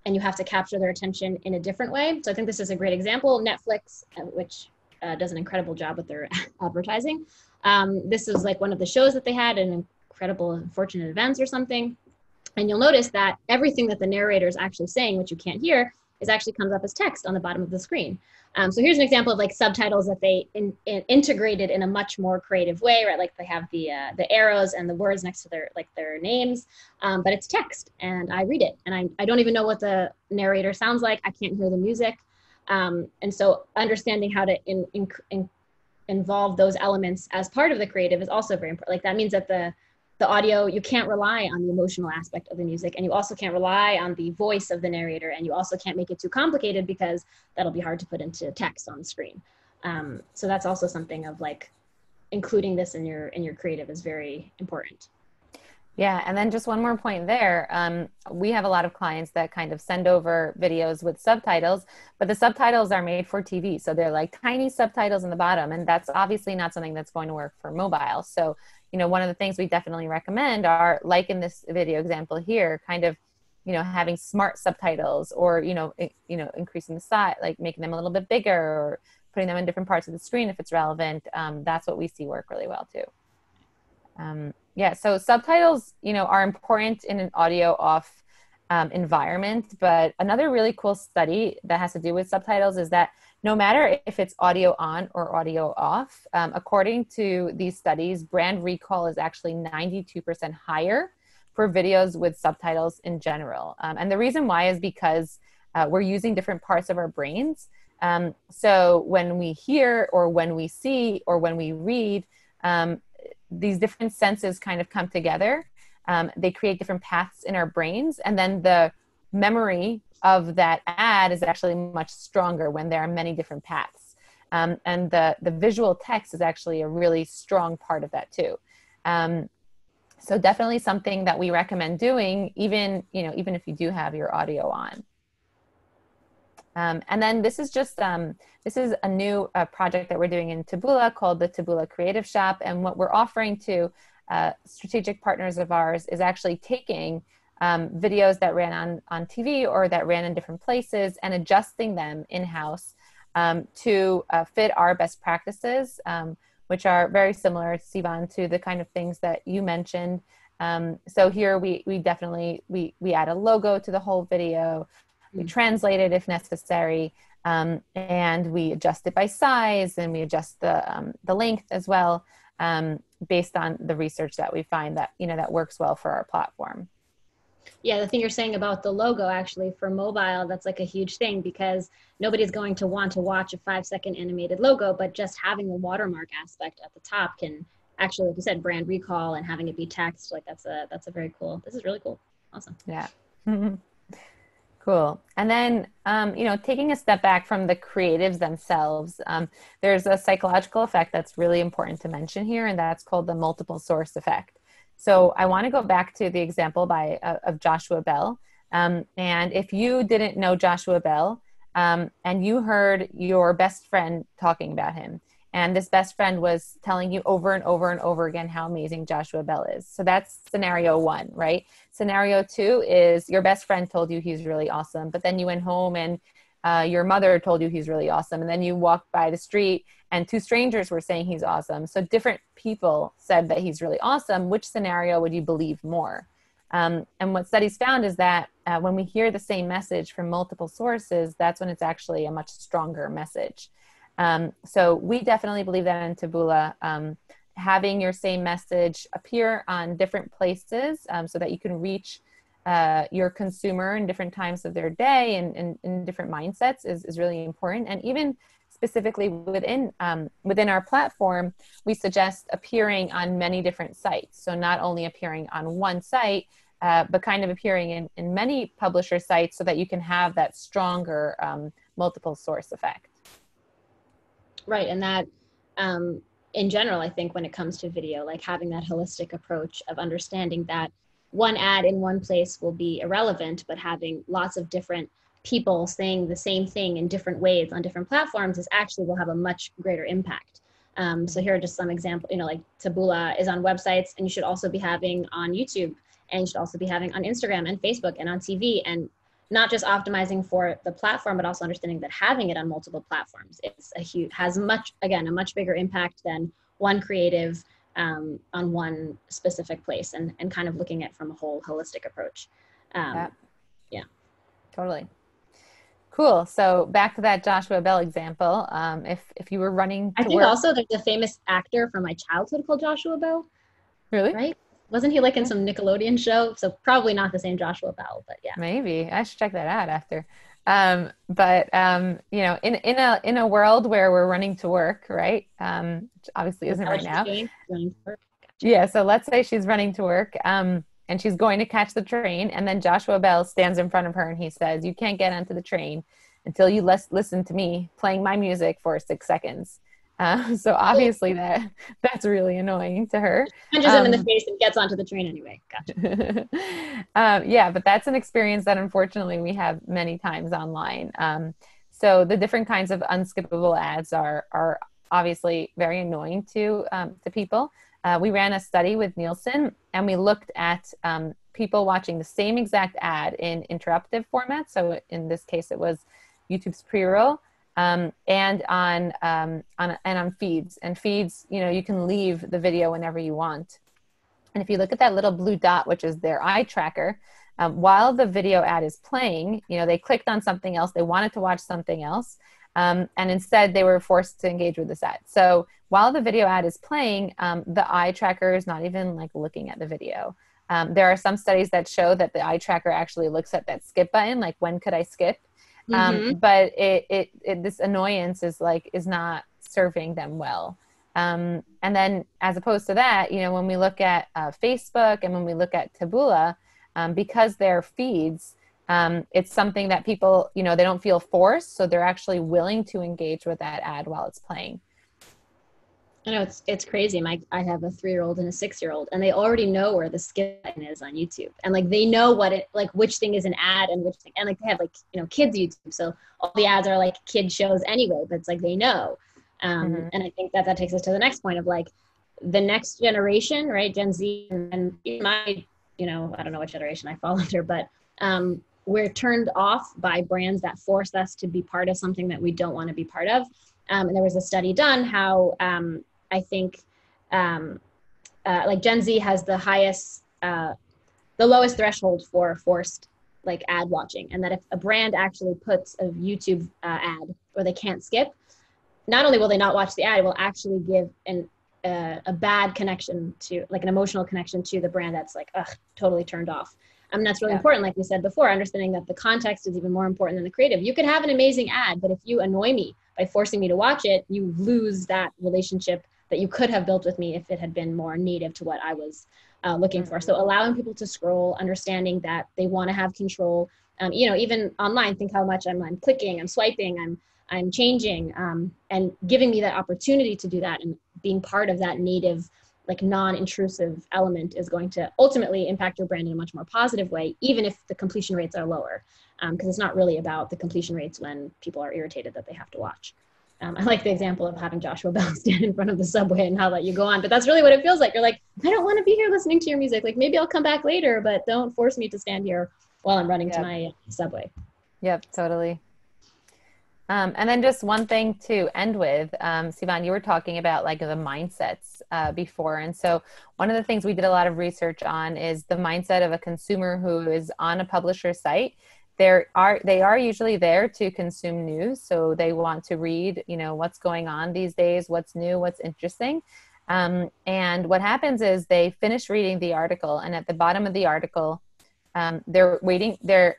and you have to capture their attention in a different way. So I think this is a great example. Netflix, which does an incredible job with their advertising. This is like one of the shows that they had, an incredible unfortunate events or something. And you'll notice that everything that the narrator is actually saying, which you can't hear, actually comes up as text on the bottom of the screen. So here's an example of subtitles that they integrated in a much more creative way, right? Like they have the arrows and the words next to their names, but it's text and I read it and I don't even know what the narrator sounds like. I can't hear the music. And so understanding how to involve those elements as part of the creative is also very important. Like that means that the audio, you can't rely on the emotional aspect of the music, and you also can't rely on the voice of the narrator, and you also can't make it too complicated because that'll be hard to put into text on the screen. So that's also something of including this in your creative is very important. Yeah, and then just one more point there. We have a lot of clients that kind of send over videos with subtitles, but the subtitles are made for TV. So they're like tiny subtitles in the bottom, and that's obviously not something that's going to work for mobile. So, one of the things we definitely recommend are, like in this video example here, kind of, having smart subtitles or, increasing the size, like making them a little bit bigger or putting them in different parts of the screen if it's relevant. That's what we see work really well too. Yeah, so subtitles, are important in an audio off environment, but another really cool study that has to do with subtitles is that no matter if it's audio on or audio off, according to these studies, brand recall is actually 92% higher for videos with subtitles in general. And the reason why is because we're using different parts of our brains. So when we hear or when we see or when we read, these different senses kind of come together. They create different paths in our brains, and then the memory of that ad is actually much stronger when there are many different paths. And the visual text is actually a really strong part of that too. So definitely something that we recommend doing, even if you do have your audio on. And then this is just, this is a new project that we're doing in Taboola called the Taboola Creative Shop. And what we're offering to strategic partners of ours is actually taking videos that ran on TV or that ran in different places and adjusting them in-house to fit our best practices, which are very similar, Sivan, to the kind of things that you mentioned. So here we definitely, we add a logo to the whole video. We translate it if necessary, and we adjust it by size, and we adjust the length as well, based on the research that we find that, that works well for our platform. Yeah, the thing you're saying about the logo, actually, for mobile, that's like a huge thing, because nobody's going to want to watch a 5-second animated logo, but just having the watermark aspect at the top can actually, like you said, brand recall, and having it be text, like that's a very cool, this is really cool. Awesome. Yeah. Cool. And then, taking a step back from the creatives themselves, there's a psychological effect that's really important to mention here, and that's called the multiple source effect. So I want to go back to the example of Joshua Bell. And if you didn't know Joshua Bell, and you heard your best friend talking about him, and this best friend was telling you over and over and over again how amazing Joshua Bell is. So that's scenario one, right? Scenario two is your best friend told you he's really awesome, but then you went home and your mother told you he's really awesome. And then you walked by the street and 2 strangers were saying he's awesome. So different people said that he's really awesome. Which scenario would you believe more? And what studies found is that when we hear the same message from multiple sources, that's when it's actually a much stronger message. So we definitely believe that in Taboola, having your same message appear on different places so that you can reach your consumer in different times of their day and in different mindsets is really important. And even specifically within our platform, we suggest appearing on many different sites. So not only appearing on one site, but kind of appearing in many publisher sites so that you can have that stronger multiple source effect. Right. And that, in general, I think when it comes to video, like having that holistic approach of understanding that one ad in one place will be irrelevant, but having lots of different people saying the same thing in different ways on different platforms is actually will have a much greater impact. So here are just some examples, like Taboola is on websites, and you should also be having on YouTube, and you should also be having on Instagram and Facebook and on TV, and not just optimizing for the platform, but also understanding that having it on multiple platforms has a much bigger impact than one creative on one specific place, and kind of looking at it from a whole holistic approach. Yeah. Totally. Cool. So back to that Joshua Bell example. If you were running to I think work, also there's a famous actor from my childhood called Joshua Bell. Really? Right? Wasn't he like in some Nickelodeon show? So probably not the same Joshua Bell, but yeah. Maybe I should check that out after. In a world where we're running to work, right? Which obviously isn't right now. Yeah. So let's say she's running to work, and she's going to catch the train, and then Joshua Bell stands in front of her and he says, "You can't get onto the train until you listen to me playing my music for 6 seconds." So obviously that's really annoying to her. Punches him in the face and gets onto the train anyway. Gotcha. Yeah, but that's an experience that unfortunately we have many times online. So the different kinds of unskippable ads are obviously very annoying to people. We ran a study with Nielsen, and we looked at people watching the same exact ad in interruptive format. So in this case, it was YouTube's pre-roll. And on feeds. And feeds, you can leave the video whenever you want. And if you look at that little blue dot, which is their eye tracker, while the video ad is playing, they clicked on something else, they wanted to watch something else, and instead they were forced to engage with this ad. So while the video ad is playing, the eye tracker is not even like looking at the video. There are some studies that show that the eye tracker actually looks at that skip button, like when could I skip? But this annoyance is not serving them well. And then as opposed to that, when we look at Facebook and when we look at Taboola, because they're feeds, it's something that people, they don't feel forced. So they're actually willing to engage with that ad while it's playing. I know it's crazy. I have a 3-year-old and a 6-year-old, and they already know where the skip button is on YouTube, and like they know what it like which thing is an ad and which thing, and like they have like kids YouTube, so all the ads are like kid shows anyway. But it's like they know, Mm-hmm. and I think that takes us to the next point of like the next generation, right? Gen Z and my I don't know what generation I fall under, but we're turned off by brands that force us to be part of something that we don't want to be part of. And there was a study done how I think like Gen Z has the lowest threshold for forced like ad watching, and that if a brand actually puts a YouTube ad where they can't skip, not only will they not watch the ad, it will actually give a bad connection to like an emotional connection to the brand that's like totally turned off. That's really important, like we said before, understanding that the context is even more important than the creative. You could have an amazing ad, but if you annoy me by forcing me to watch it, you lose that relationship that you could have built with me if it had been more native to what I was looking for. So allowing people to scroll, understanding that they want to have control. Even online, think how much I'm clicking, I'm swiping, I'm changing, and giving me that opportunity to do that and being part of that native, like non-intrusive element is going to ultimately impact your brand in a much more positive way, even if the completion rates are lower, because it's not really about the completion rates when people are irritated that they have to watch. I like the example of having Joshua Bell stand in front of the subway and how that you go on, but that's really what it feels like. You're like, I don't want to be here listening to your music. Like maybe I'll come back later, but don't force me to stand here while I'm running to my subway. Yep, totally. And then just one thing to end with, Sivan, you were talking about like the mindsets before. And so one of the things we did a lot of research on is the mindset of a consumer who is on a publisher site. They are usually there to consume news. So they want to read, what's going on these days, what's new, what's interesting. And what happens is they finish reading the article, and at the bottom of the article, they're waiting. They're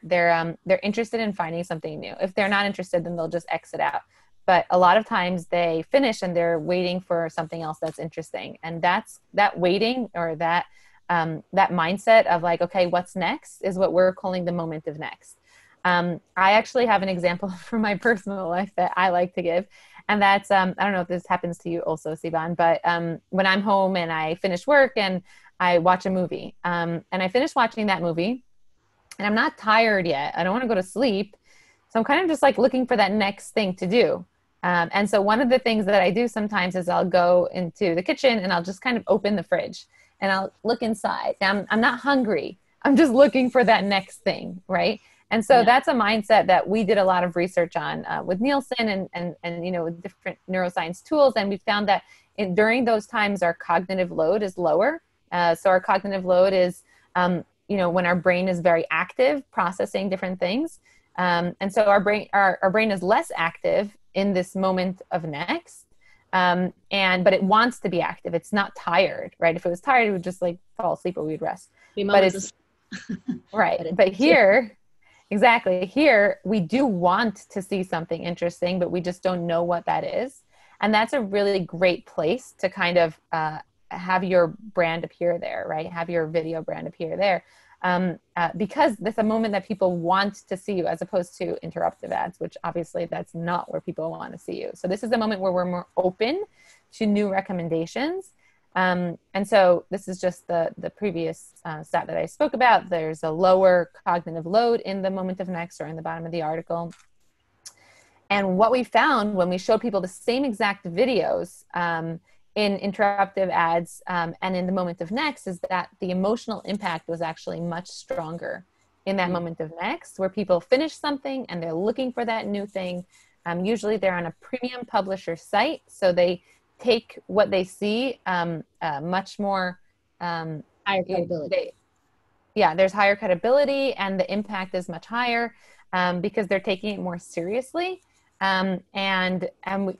interested in finding something new. If they're not interested, then they'll just exit out. But a lot of times they finish and they're waiting for something else that's interesting. And that's that waiting, or that mindset of like, okay, what's next is what we're calling the moment of next. I actually have an example from my personal life that I like to give. And that's, I don't know if this happens to you also, Sivan, but when I'm home and I finish work and I watch a movie, and I finish watching that movie, and I'm not tired yet. I don't want to go to sleep. So I'm kind of just like looking for that next thing to do. And so one of the things that I do sometimes is I'll go into the kitchen and I'll just kind of open the fridge and I'll look inside. Now, I'm not hungry. I'm just looking for that next thing, right? And so that's a mindset that we did a lot of research on with Nielsen and with different neuroscience tools. And we found that during those times, our cognitive load is lower. So our cognitive load is, when our brain is very active, processing different things. And so our brain is less active in this moment of next. But it wants to be active. It's not tired, right? If it was tired, it would just like fall asleep or we'd rest. But it's right. But here, exactly here, we do want to see something interesting, but we just don't know what that is. And that's a really great place to kind of have your brand appear there, right? Have your video brand appear there. Because that's a moment that people want to see you, as opposed to interruptive ads, which obviously that's not where people want to see you. So this is a moment where we're more open to new recommendations. And so this is just the previous stat that I spoke about. There's a lower cognitive load in the moment of next, or in the bottom of the article. And what we found when we showed people the same exact videos in interruptive ads and in the moment of next is that the emotional impact was actually much stronger in that moment of next, where people finish something and they're looking for that new thing. Usually they're on a premium publisher site, so they take what they see much more higher credibility. There's higher credibility, and the impact is much higher because they're taking it more seriously. And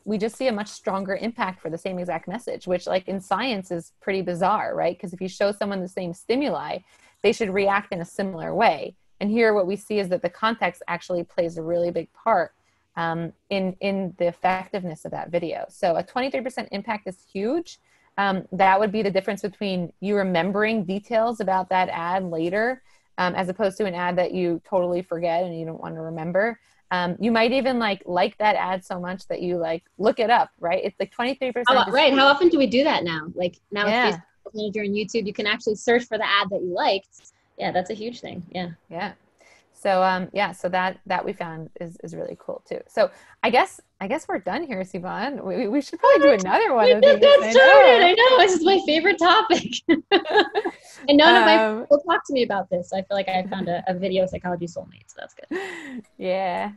we just see a much stronger impact for the same exact message, which like in science is pretty bizarre, right? Because if you show someone the same stimuli, they should react in a similar way. And here what we see is that the context actually plays a really big part in the effectiveness of that video. So a 23% impact is huge. That would be the difference between you remembering details about that ad later, as opposed to an ad that you totally forget and you don't want to remember. You might even like that ad so much that you look it up, right? It's like 23% Right. How often do we do that now? Like now with yeah. Facebook Manager and YouTube, you can actually search for the ad that you liked. Yeah, that's a huge thing. Yeah. Yeah. So yeah, so that we found is really cool too. So I guess we're done here, Sivan. We should probably do another one We of just these. got I started. I know. know. This is my favorite topic. And none of my friends Um, will talk to me about this. So I feel like I found a video psychology soulmate. So that's good. yeah.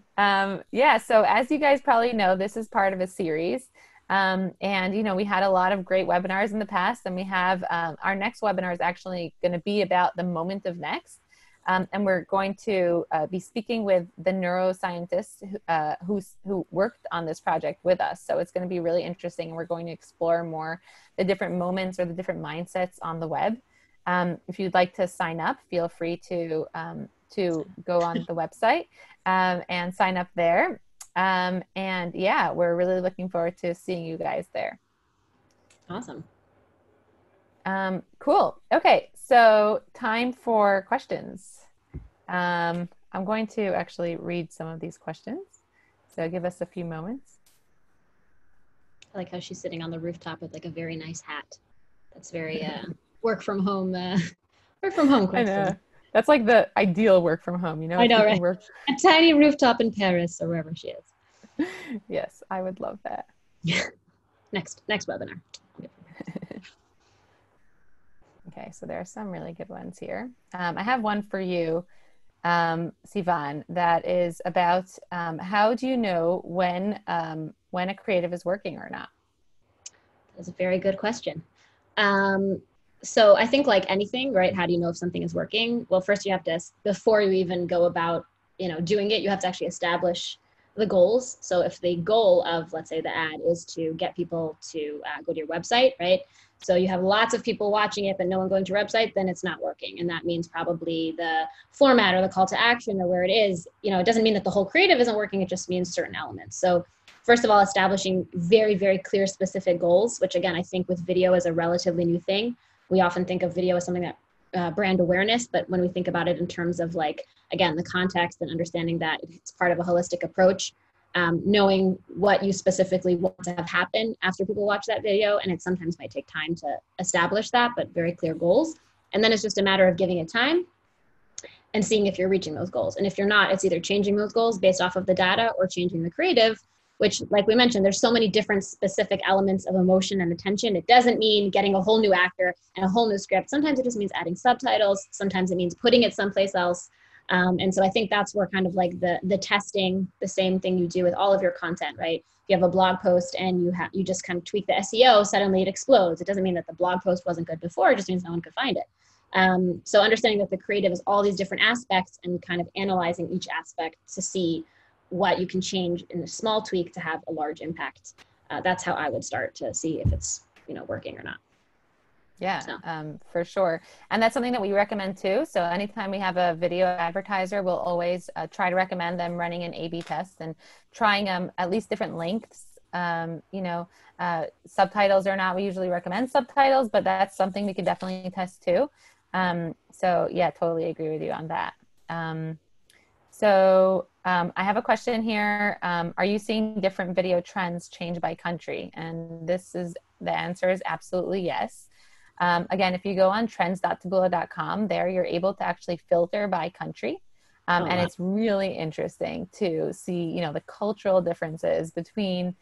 Yeah. So as you guys probably know, this is part of a series. And we had a lot of great webinars in the past, and we have our next webinar is actually going to be about the moment of next. And we're going to be speaking with the neuroscientist who worked on this project with us. So it's going to be really interesting. And we're going to explore more the different moments or the different mindsets on the web. If you'd like to sign up, feel free to go on the website and sign up there. And yeah, we're really looking forward to seeing you guys there. Awesome. Cool. Okay, so time for questions. I'm going to actually read some of these questions. So give us a few moments. I like how she's sitting on the rooftop with like a very nice hat. That's very work from home question. I know. That's like the ideal work from home, I know, right? Work. A tiny rooftop in Paris or wherever she is. Yes, I would love that. Next webinar. Okay, so there are some really good ones here. I have one for you, Sivan, that is about how do you know when a creative is working or not? That's a very good question. So I think like anything, right? How do you know if something is working? Well, first you have to, before you even go about, doing it, you have to actually establish the goals. So if the goal of, let's say the ad is to get people to go to your website, right? So you have lots of people watching it, but no one going to your website, then it's not working. And that means probably the format or the call to action or where it is, it doesn't mean that the whole creative isn't working. It just means certain elements. So first of all, establishing very, very clear, specific goals, which again, I think with video is a relatively new thing. We often think of video as something that brand awareness, but when we think about it in terms of again, the context and understanding that it's part of a holistic approach, knowing what you specifically want to have happen after people watch that video. And it sometimes might take time to establish that, but very clear goals. And then it's just a matter of giving it time and seeing if you're reaching those goals. And if you're not, it's either changing those goals based off of the data or changing the creative, which, like we mentioned, there's so many different specific elements of emotion and attention. It doesn't mean getting a whole new actor and a whole new script. Sometimes it just means adding subtitles. Sometimes it means putting it someplace else. And so I think that's where kind of like the testing, the same thing you do with all of your content, right? If you have a blog post and you just kind of tweak the SEO, suddenly it explodes. It doesn't mean that the blog post wasn't good before. It just means no one could find it. So understanding that the creative is all these different aspects and kind of analyzing each aspect to see what you can change in a small tweak to have a large impact. That's how I would start to see if it's working or not. Yeah, for sure. And that's something that we recommend too. So anytime we have a video advertiser, we'll always try to recommend them running an A/B test and trying at least different lengths. Subtitles or not, we usually recommend subtitles, but that's something we could definitely test too. So yeah, totally agree with you on that. I have a question here. Are you seeing different video trends change by country? And the answer is absolutely yes. Again, if you go on trends.taboola.com, there you're able to actually filter by country. And it's really interesting to see, the cultural differences between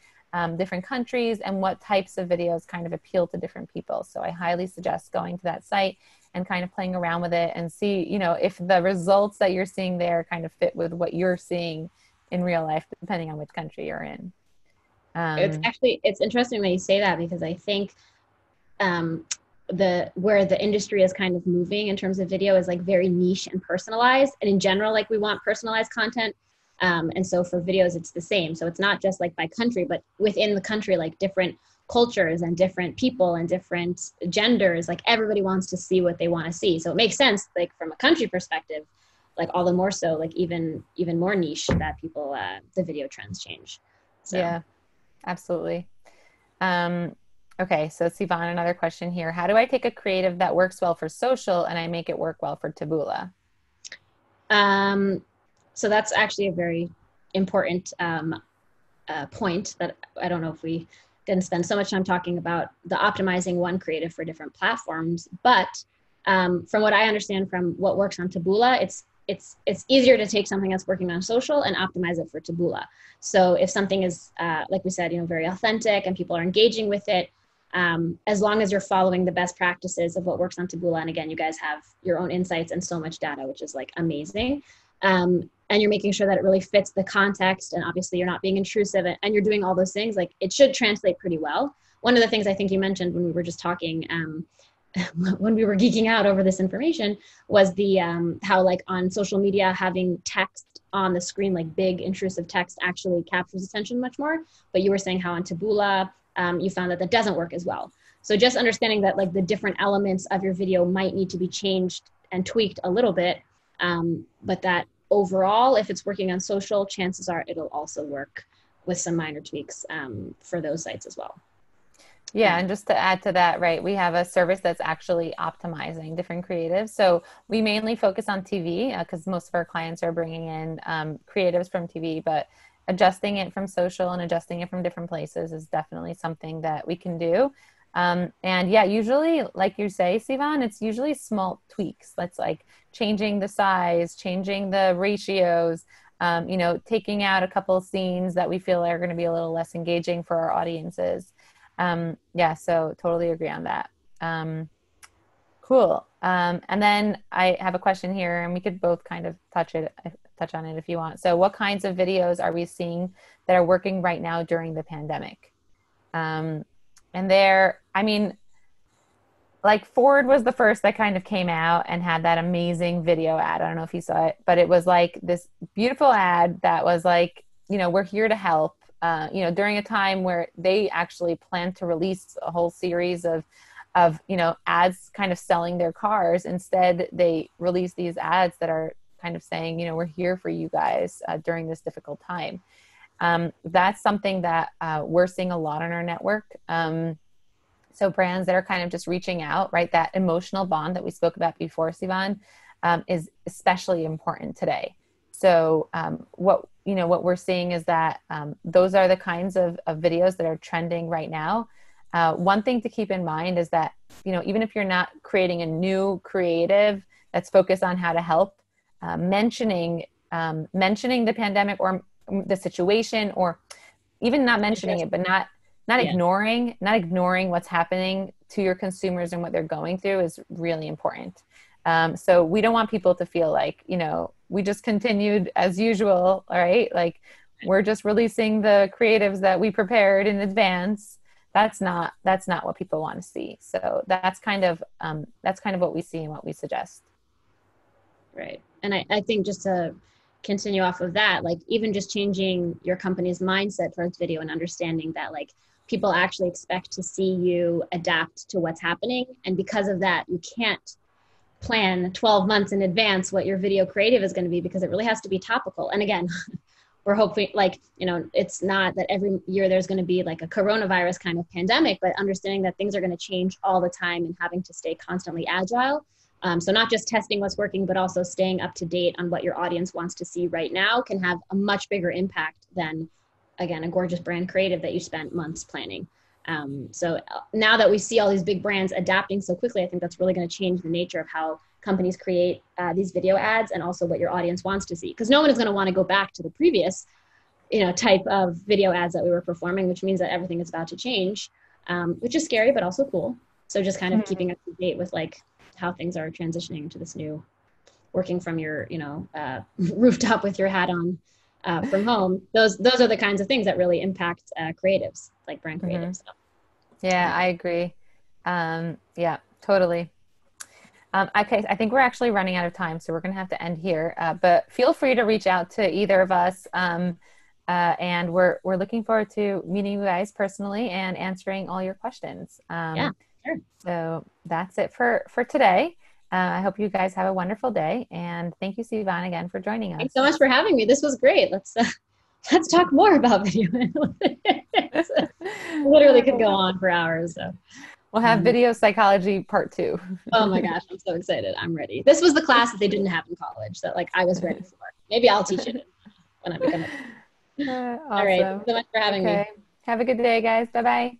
different countries and what types of videos kind of appeal to different people. So I highly suggest going to that site and kind of playing around with it and see, if the results that you're seeing there kind of fit with what you're seeing in real life, depending on which country you're in. It's interesting that you say that, because I think where the industry is kind of moving in terms of video is like very niche and personalized. And in general, like we want personalized content. And so for videos, it's the same. So it's not just like by country, but within the country, like different cultures and different people and different genders, like everybody wants to see what they want to see. So it makes sense, like from a country perspective, like all the more so, like even more niche that people, the video trends change. So. Yeah, absolutely. Okay, so Sivan, another question here. How do I take a creative that works well for social and I make it work well for Taboola? So that's actually a very important point that I don't know if we didn't spend so much time talking about the optimizing one creative for different platforms, but from what I understand from what works on Taboola, it's easier to take something that's working on social and optimize it for Taboola. So if something is, like we said, very authentic and people are engaging with it, as long as you're following the best practices of what works on Taboola, and again, you guys have your own insights and so much data, which is like amazing. And you're making sure that it really fits the context, and obviously you're not being intrusive, and you're doing all those things, like it should translate pretty well. One of the things I think you mentioned when we were just talking, when we were geeking out over this information, was the how like on social media, having text on the screen, like big intrusive text, actually captures attention much more. But you were saying how on Taboola, you found that doesn't work as well. So just understanding that like the different elements of your video might need to be changed and tweaked a little bit, but that overall, if it's working on social, chances are it'll also work with some minor tweaks for those sites as well. Yeah, and just to add to that, right, we have a service that's actually optimizing different creatives. So we mainly focus on TV because most of our clients are bringing in creatives from TV, but adjusting it from social and adjusting it from different places is definitely something that we can do. And yeah, usually, like you say, Sivan, it's usually small tweaks. That's like changing the size, changing the ratios, taking out a couple of scenes that we feel are going to be a little less engaging for our audiences. Yeah, so totally agree on that. Cool. And then I have a question here, and we could both kind of touch on it if you want. So what kinds of videos are we seeing that are working right now during the pandemic? And like Ford was the first that kind of came out and had that amazing video ad. I don't know if you saw it, but it was like this beautiful ad that was like, we're here to help. During a time where they actually plan to release a whole series of ads kind of selling their cars. Instead, they release these ads that are kind of saying, we're here for you guys during this difficult time. That's something that we're seeing a lot on our network. So brands that are kind of just reaching out, right? That emotional bond that we spoke about before, Sivan, is especially important today. So what we're seeing is that those are the kinds of videos that are trending right now. One thing to keep in mind is that, even if you're not creating a new creative that's focused on how to help, mentioning the pandemic or the situation, or even not mentioning it, but not ignoring what's happening to your consumers and what they're going through is really important. So we don't want people to feel like, we just continued as usual, all right? Like we're just releasing the creatives that we prepared in advance. That's not what people want to see. So that's kind of what we see and what we suggest. Right. And I think just to continue off of that, like even just changing your company's mindset towards video and understanding that like people actually expect to see you adapt to what's happening. And because of that, you can't plan 12 months in advance what your video creative is going to be, because it really has to be topical. And again, we're hoping like, it's not that every year there's going to be like a coronavirus kind of pandemic, but understanding that things are going to change all the time and having to stay constantly agile. So not just testing what's working, but also staying up to date on what your audience wants to see right now can have a much bigger impact than, again, a gorgeous brand creative that you spent months planning. So now that we see all these big brands adapting so quickly, I think that's really going to change the nature of how companies create these video ads and also what your audience wants to see. Because no one is going to want to go back to the previous, type of video ads that we were performing, which means that everything is about to change, which is scary, but also cool. So just kind of keeping up to date with like how things are transitioning to this new working from your, rooftop with your hat on from home. Those are the kinds of things that really impact creatives, like brand creatives. So. Yeah, I agree. Yeah, totally. Okay, I think we're actually running out of time, so we're going to have to end here. But feel free to reach out to either of us, and we're looking forward to meeting you guys personally and answering all your questions. Yeah, sure. So that's it for today. I hope you guys have a wonderful day, and thank you, Sivan, again for joining us. Thanks so much for having me. This was great. Let's talk more about video analytics. Literally could go on for hours. So. We'll have video psychology part 2. Oh my gosh, I'm so excited. I'm ready. This was the class that they didn't have in college that like I was ready for. Maybe I'll teach it when I become All right. Awesome. Thanks so much for having me. Okay. Have a good day, guys. Bye bye.